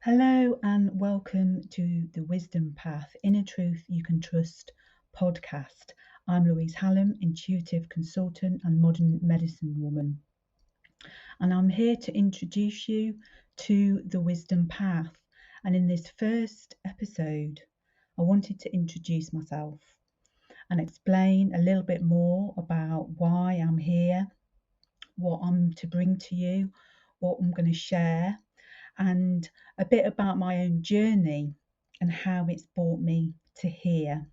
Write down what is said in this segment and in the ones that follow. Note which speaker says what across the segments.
Speaker 1: Hello and welcome to the Wisdom Path Inner Truth You Can Trust podcast. I'm Louise, intuitive consultant and modern medicine woman, and I'm here to introduce you to the Wisdom Path. And in this first episode, I wanted to introduce myself and explain a little bit more about why I'm here, what I'm to bring to you, what I'm going to share, and a bit about my own journey and how it's brought me to here.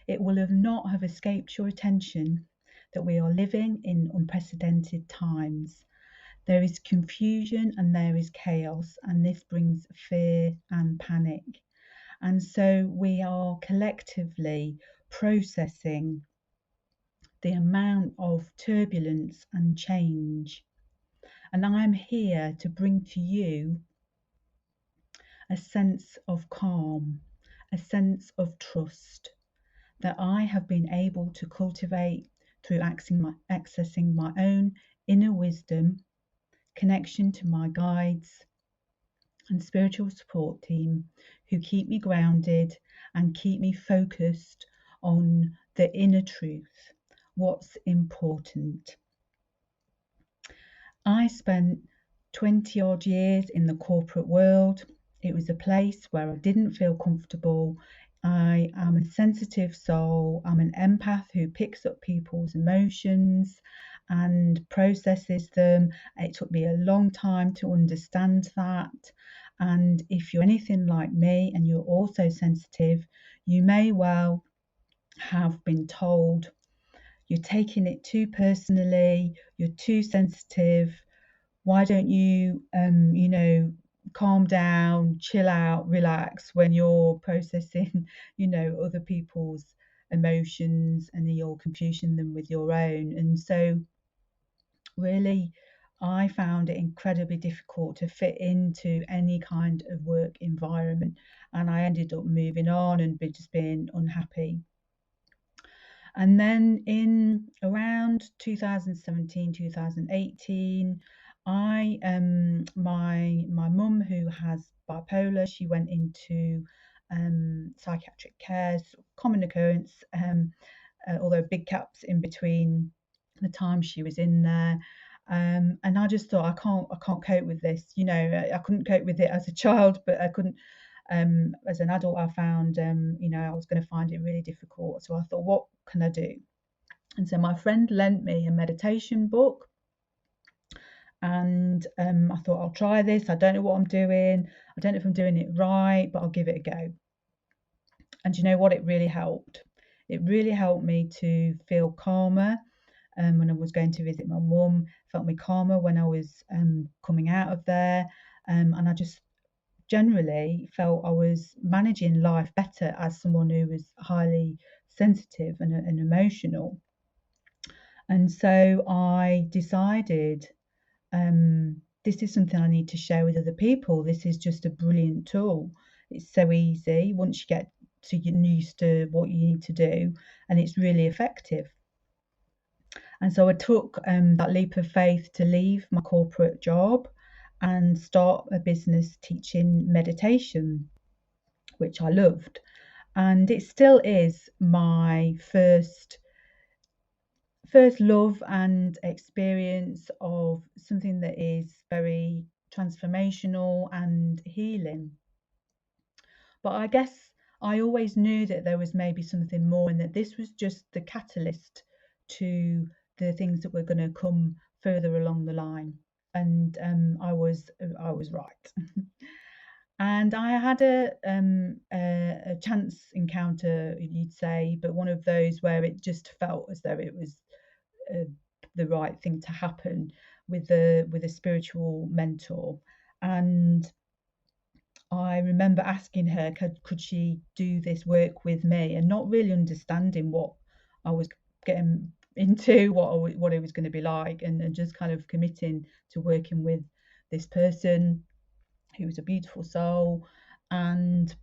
Speaker 1: It will have not have escaped your attention that we are living in unprecedented times. There is confusion and there is chaos, and this brings fear and panic. And so we are collectively processing the amount of turbulence and change. And I'm here to bring to you a sense of calm, a sense of trust that I have been able to cultivate through accessing my own inner wisdom, connection to my guides and spiritual support team who keep me grounded and keep me focused on the inner truth, what's important. I spent 20 odd years in the corporate world. It was a place where I didn't feel comfortable. I am a sensitive soul. I'm an empath who picks up people's emotions and processes them. It took me a long time to understand that. And if you're anything like me and you're also sensitive, you may well have been told you're taking it too personally, you're too sensitive. Why don't you, calm down, chill out, relax when you're processing, other people's emotions and you're confusing them with your own. And so, really, I found it incredibly difficult to fit into any kind of work environment, and I ended up moving on and just being unhappy. And then in around 2017, 2018, my mum, who has bipolar, she went into psychiatric care, common occurrence, although big gaps in between the time she was in there. And I just thought I can't cope with this. I couldn't cope with it as a child, but I couldn't as an adult. I found I was going to find it really difficult. So I thought, what can I do? And so my friend lent me a meditation book, and I thought, I'll try this. I don't know what I'm doing. I don't know if I'm doing it right, but I'll give it a go. And you know what? It really helped. It really helped me to feel calmer when I was going to visit my mum. Felt me calmer when I was coming out of there, and I just generally felt I was managing life better as someone who was highly sensitive and emotional. And so I decided this is something I need to share with other people. This is just a brilliant tool. It's so easy once you get used to what you need to do, and it's really effective. And so I took that leap of faith to leave my corporate job and start a business teaching meditation, which I loved. And it still is my first love and experience of something that is very transformational and healing. But I guess I always knew that there was maybe something more, and that this was just the catalyst to the things that were going to come further along the line. And I was right. And I had a chance encounter, you'd say, but one of those where it just felt as though it was uh, the right thing to happen with a spiritual mentor. And I remember asking her, could she do this work with me, and not really understanding what I was getting into, what it was going to be like, and just kind of committing to working with this person who was a beautiful soul. And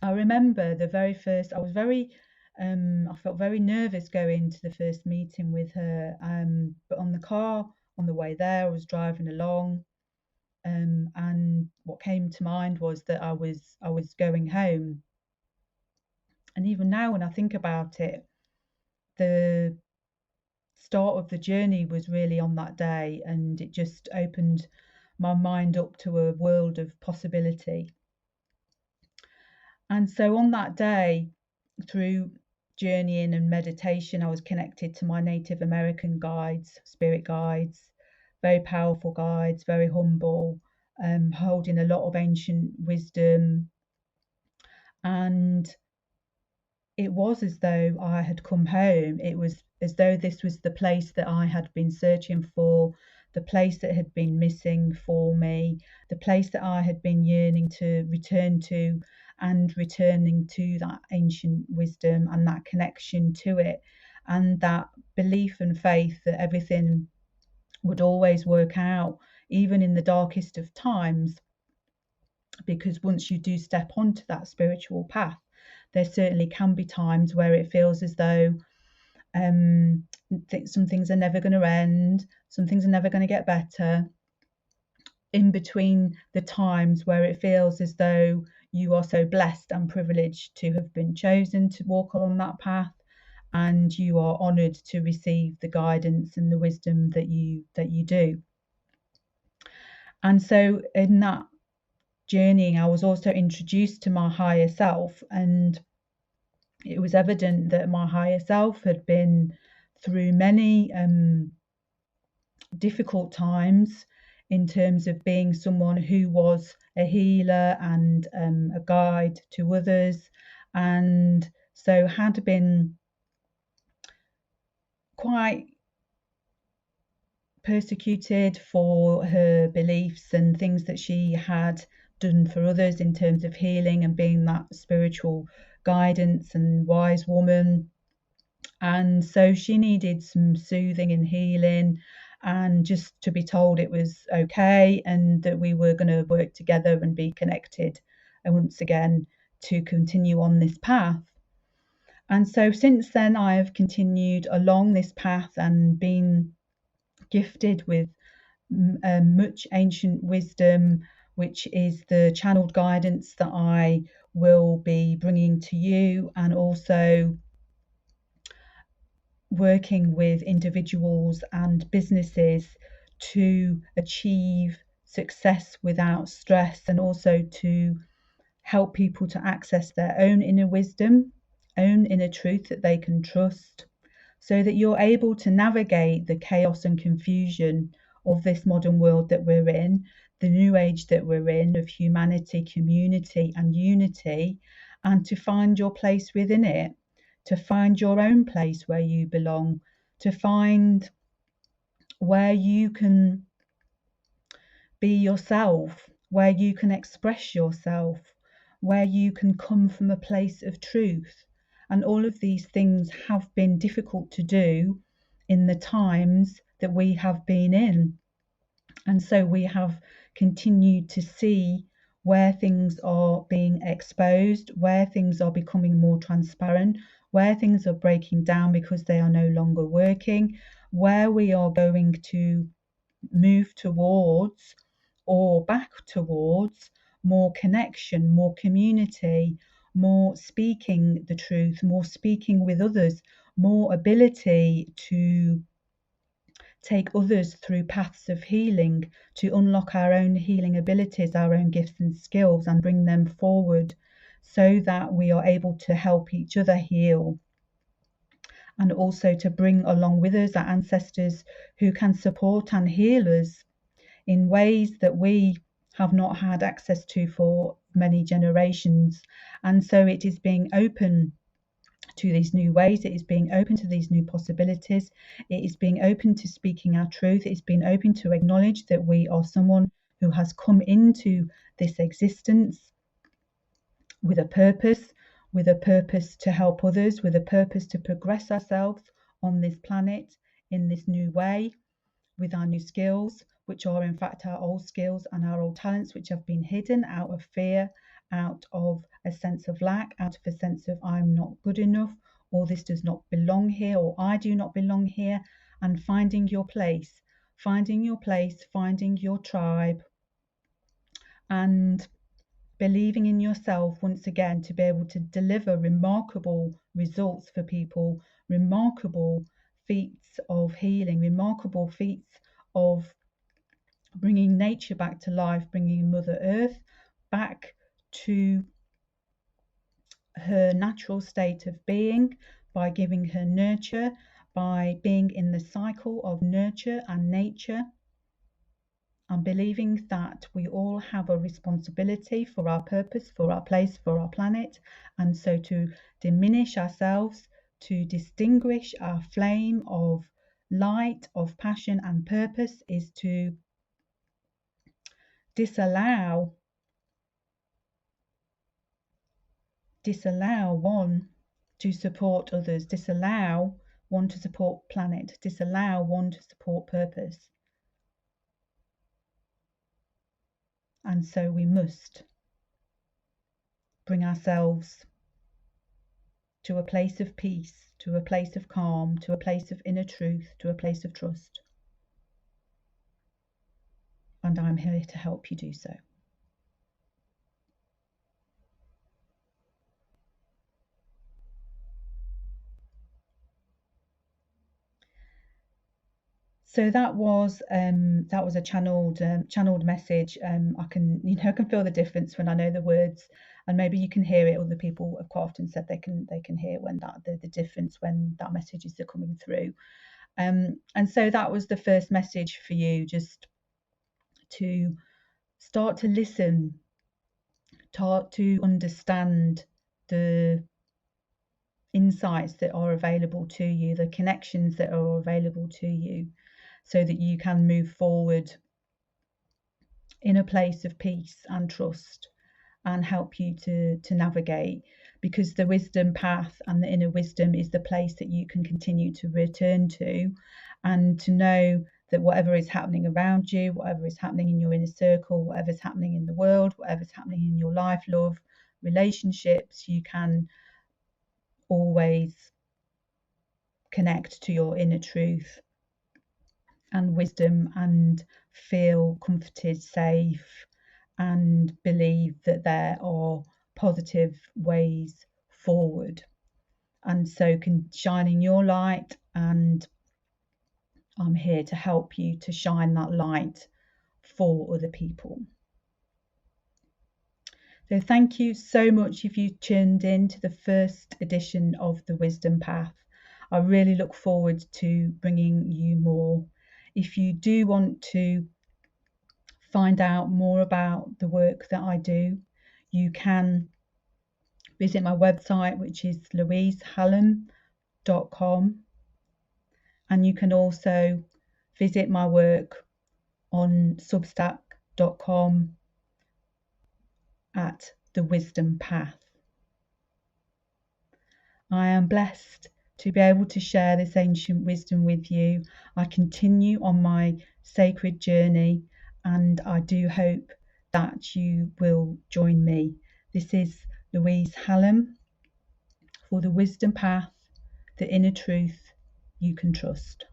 Speaker 1: I remember the very first, I felt very nervous going to the first meeting with her. But on the way there, I was driving along. and what came to mind was that I was going home. And even now, when I think about it, the start of the journey was really on that day, and it just opened my mind up to a world of possibility. And so on that day, through journeying and meditation, I was connected to my Native American guides, spirit guides, very powerful guides, very humble, holding a lot of ancient wisdom. And it was as though I had come home. It was as though this was the place that I had been searching for, the place that had been missing for me, the place that I had been yearning to return to, and returning to that ancient wisdom and that connection to it, and that belief and faith that everything would always work out, even in the darkest of times. Because once you do step onto that spiritual path, there certainly can be times where it feels as though some things are never going to end, some things are never going to get better. In between the times where it feels as though you are so blessed and privileged to have been chosen to walk along that path, and you are honoured to receive the guidance and the wisdom that you do. And so in that journeying, I was also introduced to my higher self, and it was evident that my higher self had been through many difficult times in terms of being someone who was a healer and a guide to others, and so had been quite persecuted for her beliefs and things that she had done for others in terms of healing and being that spiritual guidance and wise woman. And so she needed some soothing and healing, and just to be told it was okay and that we were going to work together and be connected, and once again to continue on this path. And so since then I have continued along this path and been gifted with much ancient wisdom, which is the channeled guidance that I will be bringing to you, and also working with individuals and businesses to achieve success without stress, and also to help people to access their own inner wisdom, own inner truth that they can trust, so that you're able to navigate the chaos and confusion of this modern world that we're in, the new age that we're in of humanity, community, and unity, and to find your place within it, to find your own place where you belong, to find where you can be yourself, where you can express yourself, where you can come from a place of truth. And all of these things have been difficult to do in the times that we have been in. And so we have continued to see where things are being exposed, where things are becoming more transparent, where things are breaking down because they are no longer working, where we are going to move towards or back towards more connection, more community, more speaking the truth, more speaking with others, more ability to take others through paths of healing, to unlock our own healing abilities, our own gifts and skills, and bring them forward so that we are able to help each other heal, and also to bring along with us our ancestors who can support and heal us in ways that we have not had access to for many generations. And so it is being open to these new ways, it is being open to these new possibilities, it is being open to speaking our truth, it's being open to acknowledge that we are someone who has come into this existence with a purpose to help others, with a purpose to progress ourselves on this planet in this new way, with our new skills, which are in fact our old skills and our old talents, which have been hidden out of fear, out of a sense of lack, out of a sense of I'm not good enough, or this does not belong here, or I do not belong here, and finding your place, finding your tribe, and believing in yourself once again to be able to deliver remarkable results for people, remarkable feats of healing, remarkable feats of bringing nature back to life, bringing Mother Earth back to her natural state of being by giving her nurture, by being in the cycle of nurture and nature, and believing that we all have a responsibility for our purpose, for our place, for our planet. And so to diminish ourselves, to distinguish our flame of light, of passion and purpose, is to disallow one to support others, disallow one to support planet, disallow one to support purpose. And so we must bring ourselves to a place of peace, to a place of calm, to a place of inner truth, to a place of trust. And I'm here to help you do so. So that was a channeled message. I can feel the difference when I know the words, and maybe you can hear it. Other people have quite often said they can hear when the difference when that messages are coming through. And so that was the first message for you, just to start to listen, start to understand the insights that are available to you, the connections that are available to you, so that you can move forward in a place of peace and trust, and help you to navigate, because the wisdom path and the inner wisdom is the place that you can continue to return to, and to know that whatever is happening around you, whatever is happening in your inner circle, whatever's happening in the world, whatever's happening in your life, love, relationships, you can always connect to your inner truth and wisdom and feel comforted, safe, and believe that there are positive ways forward. And so shining your light, and I'm here to help you to shine that light for other people. So thank you so much if you tuned in to the first edition of the Wisdom Path. I really look forward to bringing you more. If you do want to find out more about the work that I do, you can visit my website, which is louisehallam.com, and you can also visit my work on substack.com at the Wisdom Path. I am blessed to be able to share this ancient wisdom with you. I continue on my sacred journey, and I do hope that you will join me. This is Louise Hallam for the Wisdom Path, the inner truth you can trust.